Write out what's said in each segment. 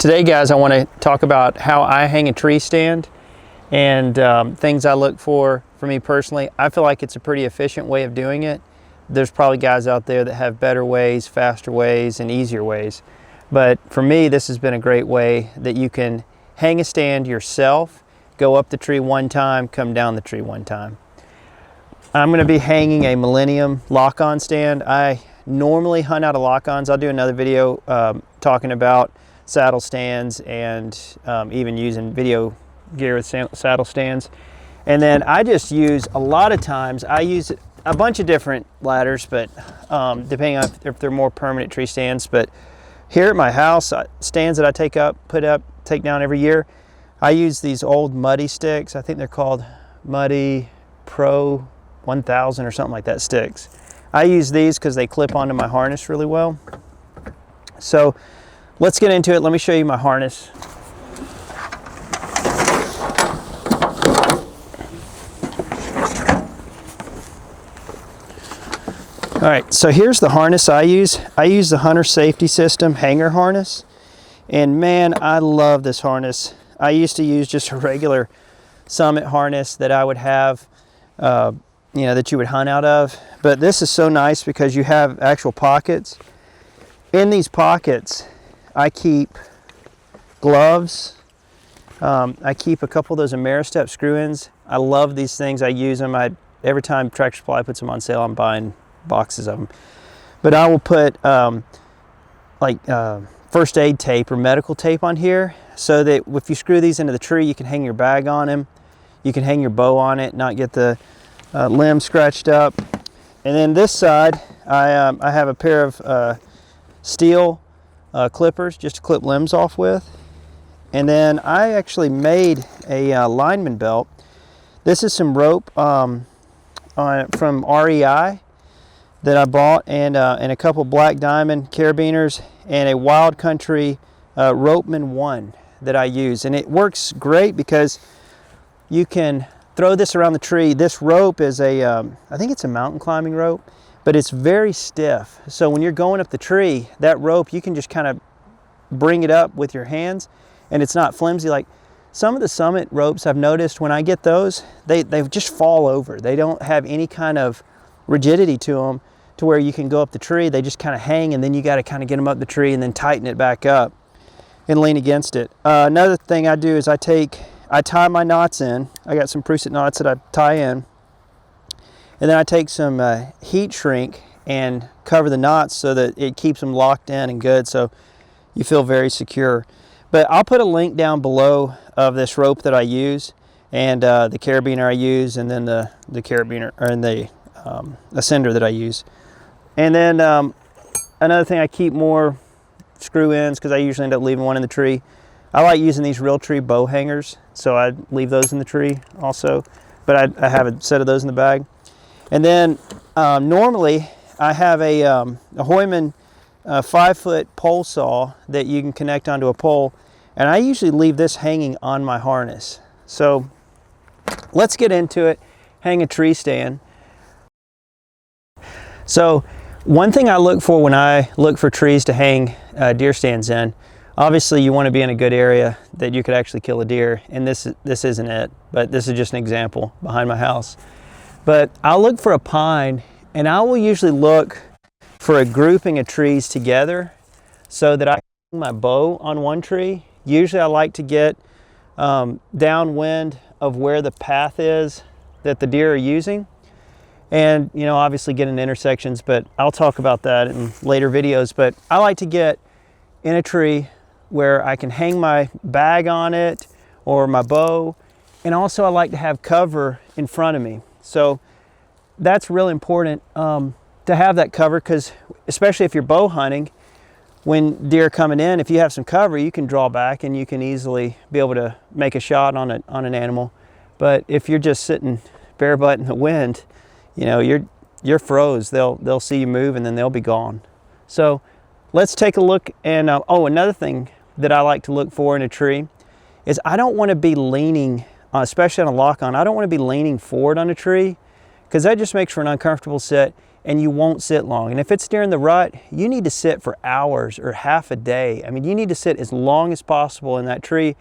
Today, guys, I want to talk about how I hang a tree stand and things I look for me personally. I feel like it's a pretty efficient way of doing it. There's probably guys out there that have better ways, faster ways, and easier ways. But for me, this has been a great way that you can hang a stand yourself, go up the tree one time, come down the tree one time. I'm going to be hanging a Millennium lock-on stand. I normally hunt out of lock-ons. I'll do another video talking about saddle stands and even using video gear with saddle stands. And then I just use, a lot of times, I use a bunch of different ladders, but depending on if they're more permanent tree stands. But here at my house, stands that I take down every year, I use these old Muddy sticks. I think they're called Muddy Pro 1000 or something like that sticks. I use these because they clip onto my harness really well. So let's get into it. Let me show you my harness. All right, so here's the harness I use. I use the Hunter Safety System hanger harness. And man, I love this harness. I used to use just a regular Summit harness that I would have, that you would hunt out of. But this is so nice because you have actual pockets. In these pockets, I keep gloves. I keep a couple of those Ameristep screw-ins. I love these things. I use them. Every time Tractor Supply puts them on sale, I'm buying boxes of them. But I will put first aid tape or medical tape on here so that if you screw these into the tree, you can hang your bag on them. You can hang your bow on it, not get the limb scratched up. And then this side, I have a pair of steel clippers just to clip limbs off with. And then I actually made a lineman belt. This is some rope from REI that I bought, and a couple Black Diamond carabiners and a Wild Country Ropeman 1 that I use. And it works great because you can throw this around the tree. This rope is I think it's a mountain climbing rope, but it's very stiff. So when you're going up the tree, that rope, you can just kind of bring it up with your hands and it's not flimsy. Like some of the Summit ropes I've noticed when I get those, they just fall over. They don't have any kind of rigidity to them to where you can go up the tree. They just kind of hang, and then you got to kind of get them up the tree and then tighten it back up and lean against it. Another thing I do is I tie my knots in. I got some Prusit knots that I tie in. And then I take some heat shrink and cover the knots so that it keeps them locked in and good, so you feel very secure. But I'll put a link down below of this rope that I use and the carabiner I use, and then the carabiner and the ascender that I use. And then another thing, I keep more screw-ins because I usually end up leaving one in the tree. I like using these Realtree bow hangers, so I leave those in the tree also. But I have a set of those in the bag. And then normally I have a Heumann 5-foot pole saw that you can connect onto a pole, and I usually leave this hanging on my harness. So let's get into it. Hang a tree stand. So one thing I look for when I look for trees to hang deer stands in, obviously you want to be in a good area that you could actually kill a deer, and this isn't it, but this is just an example behind my house. But I'll look for a pine, and I will usually look for a grouping of trees together so that I can hang my bow on one tree. Usually I like to get downwind of where the path is that the deer are using. And, obviously get in intersections, but I'll talk about that in later videos. But I like to get in a tree where I can hang my bag on it or my bow. And also I like to have cover in front of me. So that's really important to have that cover, because especially if you're bow hunting, when deer are coming in, if you have some cover, you can draw back and you can easily be able to make a shot on an animal. But if you're just sitting bare butt in the wind, you're froze. They'll see you move and then they'll be gone. So let's take a look. And another thing that I like to look for in a tree is I don't want to be leaning, especially on a lock-on, I don't want to be leaning forward on a tree, because that just makes for an uncomfortable sit. and you won't sit long. And if it's during the rut, you need to sit for hours or half a day. I mean, you need to sit as long as possible in that tree,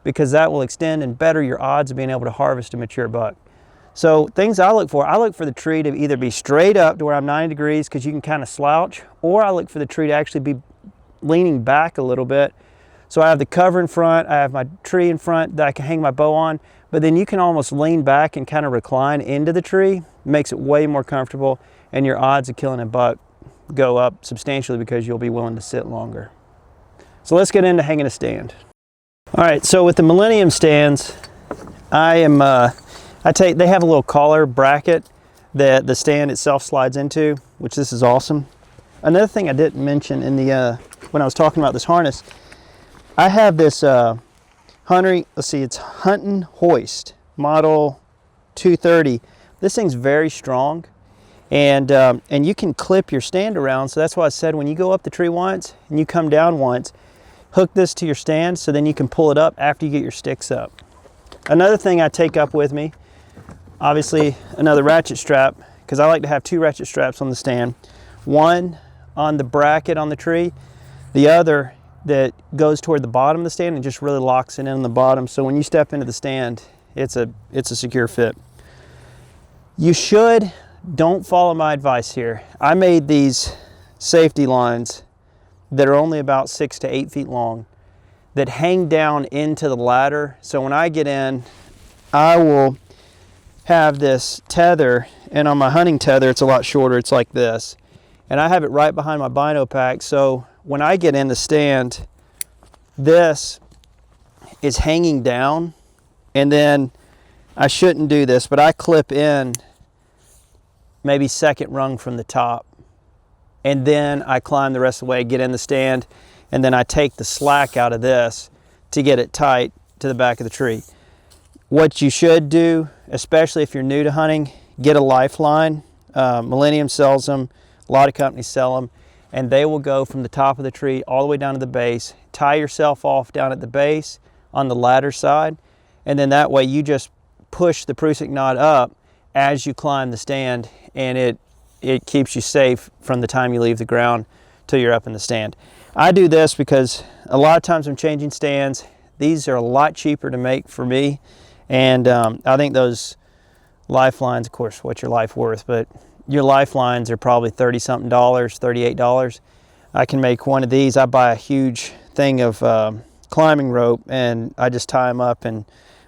because that will extend and better your odds of being able to harvest a mature buck. So things I look for the tree to either be straight up to where I'm 90 degrees because you can kind of slouch, or I look for the tree to actually be leaning back a little bit. So I have the cover in front, I have my tree in front that I can hang my bow on, but then you can almost lean back and kind of recline into the tree. It makes it way more comfortable, and your odds of killing a buck go up substantially because you'll be willing to sit longer. So let's get into hanging a stand. All right, so with the Millennium stands, they have a little collar bracket that the stand itself slides into, which this is awesome. Another thing I didn't mention in the when I was talking about this harness, I have this it's Hunting Hoist model 230. This thing's very strong, and you can clip your stand around. So that's why I said when you go up the tree once and you come down once, hook this to your stand so then you can pull it up after you get your sticks up. Another thing I take up with me, obviously another ratchet strap, because I like to have 2 ratchet straps on the stand. One on the bracket on the tree, the other that goes toward the bottom of the stand and just really locks it in on the bottom. So when you step into the stand, it's a secure fit. Don't follow my advice here. I made these safety lines that are only about 6 to 8 feet long that hang down into the ladder. So when I get in, I will have this tether, and on my hunting tether, it's a lot shorter. It's like this. And I have it right behind my bino pack. So when I get in the stand, this is hanging down, and then I shouldn't do this, but I clip in maybe second rung from the top, and then I climb the rest of the way, get in the stand, and then I take the slack out of this to get it tight to the back of the tree. What you should do, especially if you're new to hunting, get a lifeline. Millennium sells them, a lot of companies sell them, and they will go from the top of the tree all the way down to the base. Tie yourself off down at the base on the ladder side, and then that way you just push the prusik knot up as you climb the stand, and it keeps you safe from the time you leave the ground till you're up in the stand. I do this because a lot of times I'm changing stands. These are a lot cheaper to make for me, and I think those lifelines, of course, what's your life worth, but your lifelines are probably $30-something, $38. I can make one of these. I buy a huge thing of climbing rope, and I just tie them up, and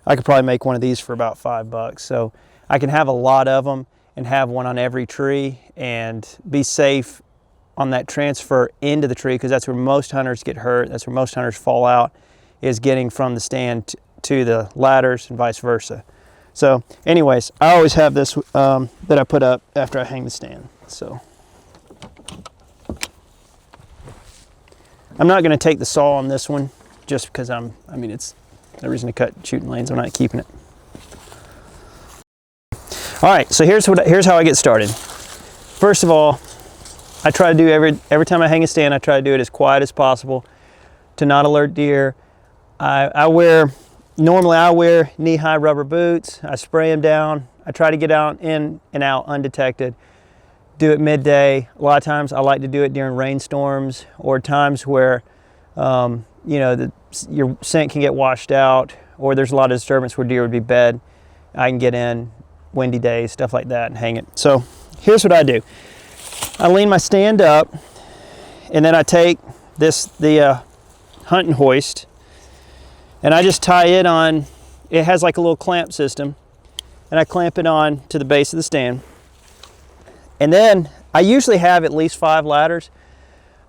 I could probably make one of these for about $5. So I can have a lot of them and have one on every tree and be safe on that transfer into the tree, because that's where most hunters get hurt. That's where most hunters fall out, is getting from the stand to the ladders and vice versa. So anyways, I always have this that I put up after I hang the stand. So I'm not going to take the saw on this one just because it's no reason to cut shooting lanes. I'm not keeping it. All right, so here's how I get started. First of all, I try to do every time I hang a stand, I try to do it as quiet as possible to not alert deer. Normally I wear knee-high rubber boots. I spray them down. I try to get out in and out undetected. Do it midday. A lot of times I like to do it during rainstorms or times where your scent can get washed out, or there's a lot of disturbance where deer would be bed. I can get in windy days, stuff like that, and hang it. So here's what I do. I lean my stand up, and then I take the Hunting Hoist, and I just tie it on. It has like a little clamp system, and I clamp it on to the base of the stand. And then I usually have at least 5 ladders.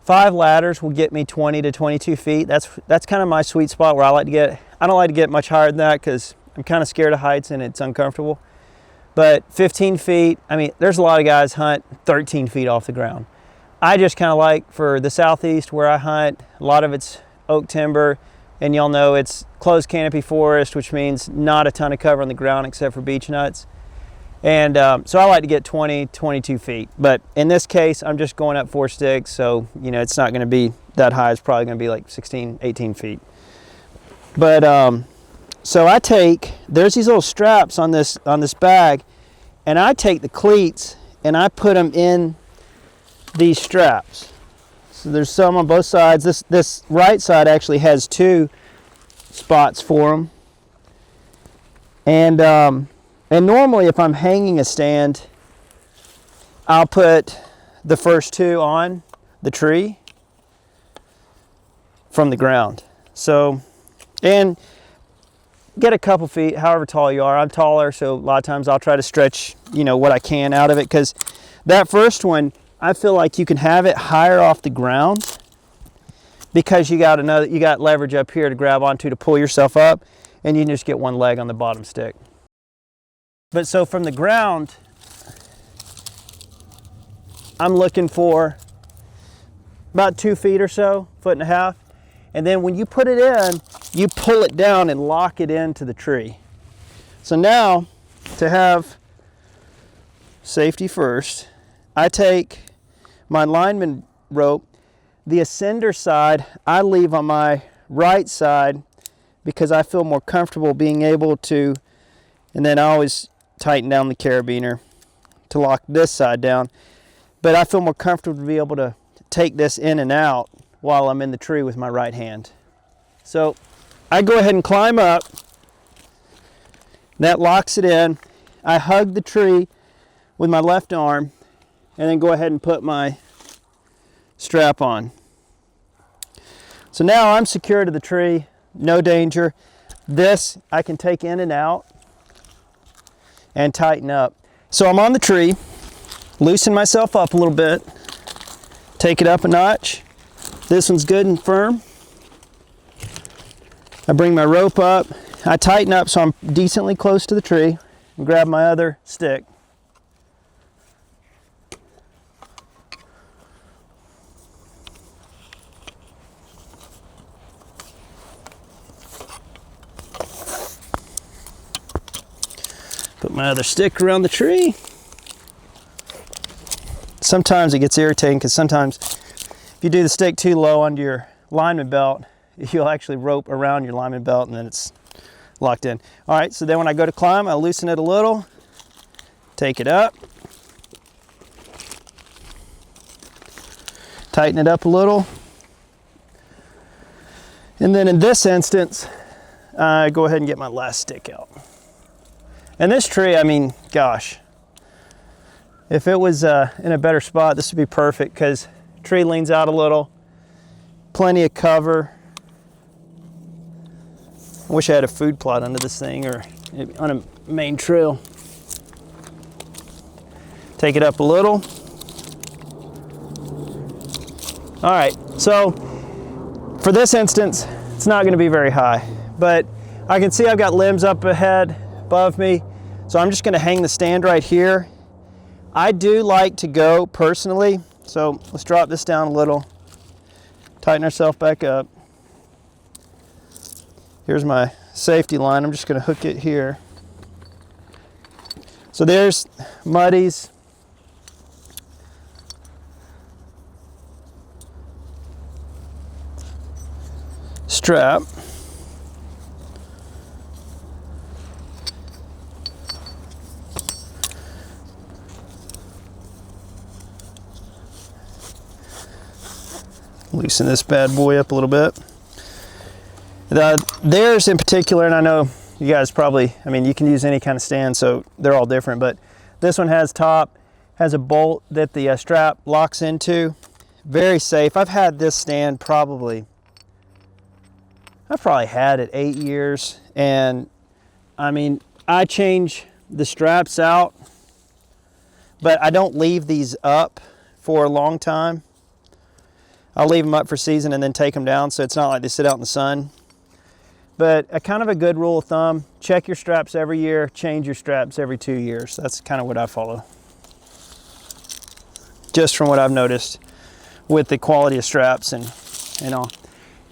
5 ladders will get me 20 to 22 feet. That's kind of my sweet spot where I like to get. I don't like to get much higher than that because I'm kind of scared of heights and it's uncomfortable. But 15 feet, there's a lot of guys hunt 13 feet off the ground. I just kind of like, for the southeast where I hunt, a lot of it's oak timber, and y'all know it's closed canopy forest, which means not a ton of cover on the ground except for beech nuts. And so I like to get 20, 22 feet. But in this case, I'm just going up 4 sticks, so it's not going to be that high. It's probably going to be like 16, 18 feet. But so there's these little straps on this bag, and I take the cleats and I put them in these straps. So there's some on both sides. This right side actually has 2 spots for them. And normally if I'm hanging a stand, I'll put the first 2 on the tree from the ground. So, and get a couple feet, however tall you are. I'm taller, so a lot of times I'll try to stretch, you know, what I can out of it, because that first one, I feel like you can have it higher off the ground because you got leverage up here to grab onto to pull yourself up, and you can just get one leg on the bottom stick. But so from the ground, I'm looking for about 2 feet or so, 1.5 feet. And then when you put it in, you pull it down and lock it into the tree. So now, to have safety first, I take my lineman rope. The ascender side, I leave on my right side because I feel more comfortable being able to, and then I always tighten down the carabiner to lock this side down. But I feel more comfortable to be able to take this in and out while I'm in the tree with my right hand. So I go ahead and climb up. That locks it in. I hug the tree with my left arm and then go ahead and put my strap on. So now I'm secure to the tree, no danger. This I can take in and out and tighten up. So I'm on the tree, loosen myself up a little bit, take it up a notch. This one's good and firm. I bring my rope up, I tighten up so I'm decently close to the tree, and grab my other stick. Put my other stick around the tree. Sometimes it gets irritating because sometimes if you do the stick too low under your lineman belt, you'll actually rope around your lineman belt and then it's locked in. All right, so then when I go to climb, I loosen it a little, take it up, tighten it up a little. And then in this instance, I go ahead and get my last stick out. And this tree, I mean, gosh, if it was in a better spot, this would be perfect because the tree leans out a little, plenty of cover. I wish I had a food plot under this thing or on a main trail. Take it up a little. All right, so for this instance, it's not going to be very high, but I can see I've got limbs up ahead, above me, so I'm just going to hang the stand right here. I do like to go personally, so let's drop this down a little, tighten ourselves back up. Here's my safety line. I'm just going to hook it here. So there's Muddy's strap. Loosen this bad boy up a little bit. Theirs in particular, and I know you guys probably, I mean, you can use any kind of stand, so they're all different, but this one has a bolt that the strap locks into. Very safe. I've had this stand I've probably had it 8 years, and I mean, I change the straps out, but I don't leave these up for a long time. I'll leave them up for season and then take them down, so it's not like they sit out in the sun. But a kind of a good rule of thumb, check your straps every year, change your straps every 2 years. That's kind of what I follow. Just from what I've noticed with the quality of straps and all.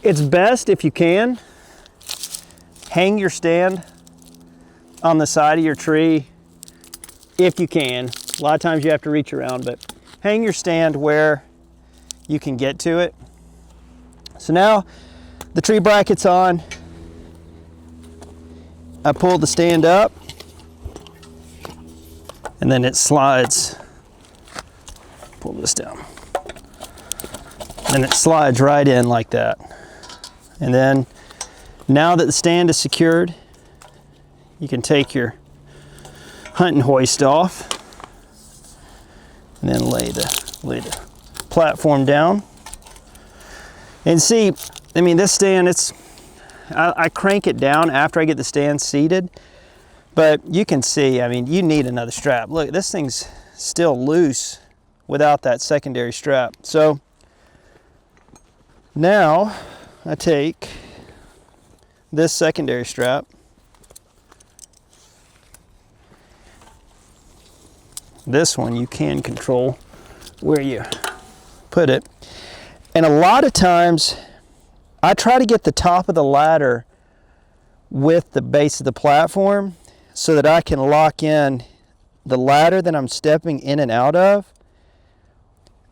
It's best if you can, hang your stand on the side of your tree if you can. A lot of times you have to reach around, but hang your stand where you can get to it. So now the tree bracket's on. I pull the stand up and then it slides. Pull this down. And it slides right in like that. And then now that the stand is secured, you can take your hunting hoist off and then lay the platform down. And see, I mean, this stand, I crank it down after I get the stand seated, but you can see, I mean, you need another strap. Look, this thing's still loose without that secondary strap. So now I take this secondary strap, this one you can control where you put it, and a lot of times I try to get the top of the ladder with the base of the platform so that I can lock in the ladder that I'm stepping in and out of.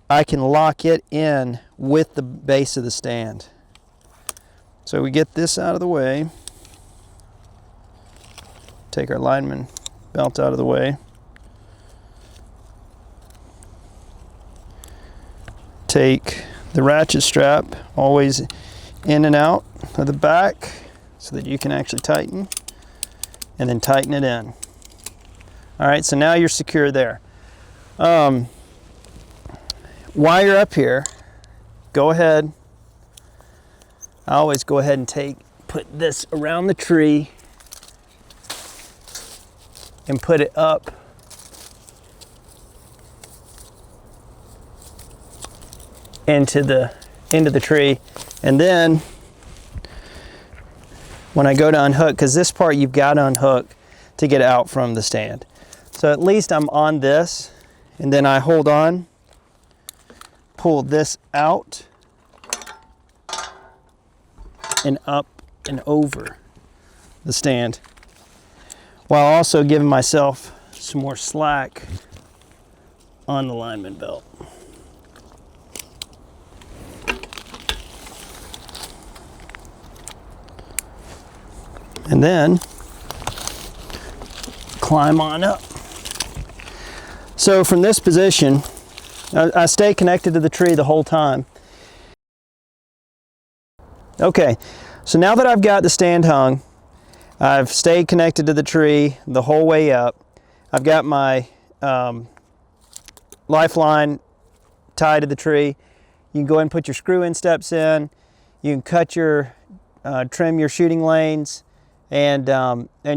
I can lock it in with the base of the stand. So we get this out of the way, take our lineman belt out of the way, take the ratchet strap always in and out of the back so that you can actually tighten, and then tighten it in. All right, so now you're secure there. While you're up here, go ahead. I always go ahead and put this around the tree and put it up into the tree. And then when I go to unhook, because this part you've got to unhook to get out from the stand. So at least I'm on this, and then I hold on, pull this out and up and over the stand, while also giving myself some more slack on the lineman belt. And then climb on up. So from this position, I stay connected to the tree the whole time. Okay, so now that I've got the stand hung, I've stayed connected to the tree the whole way up. I've got my lifeline tied to the tree. You can go ahead and put your screw in steps in. You can cut trim your shooting lanes, and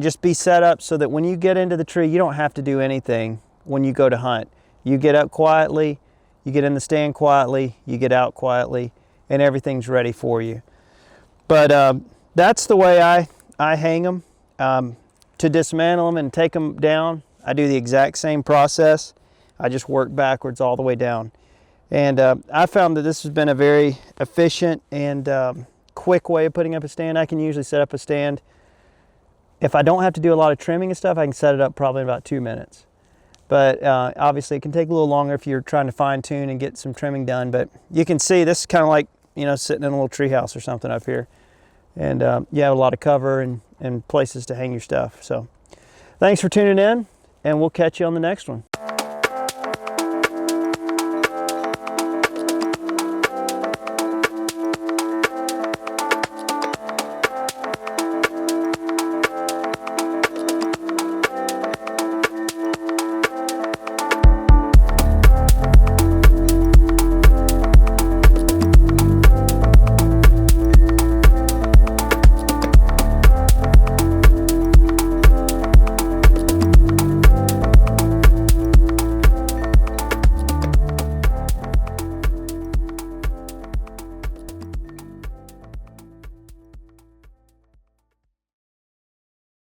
just be set up so that when you get into the tree, you don't have to do anything when you go to hunt. You get up quietly, you get in the stand quietly, you get out quietly, and everything's ready for you. But that's the way I hang them. To dismantle them and take them down, I do the exact same process. I just work backwards all the way down. And I found that this has been a very efficient and quick way of putting up a stand. I can usually set up a stand. If I don't have to do a lot of trimming and stuff, I can set it up probably in about 2 minutes. But obviously it can take a little longer if you're trying to fine tune and get some trimming done. But you can see this is kind of like, you know, sitting in a little tree house or something up here. And you have a lot of cover and places to hang your stuff. So thanks for tuning in, and we'll catch you on the next one.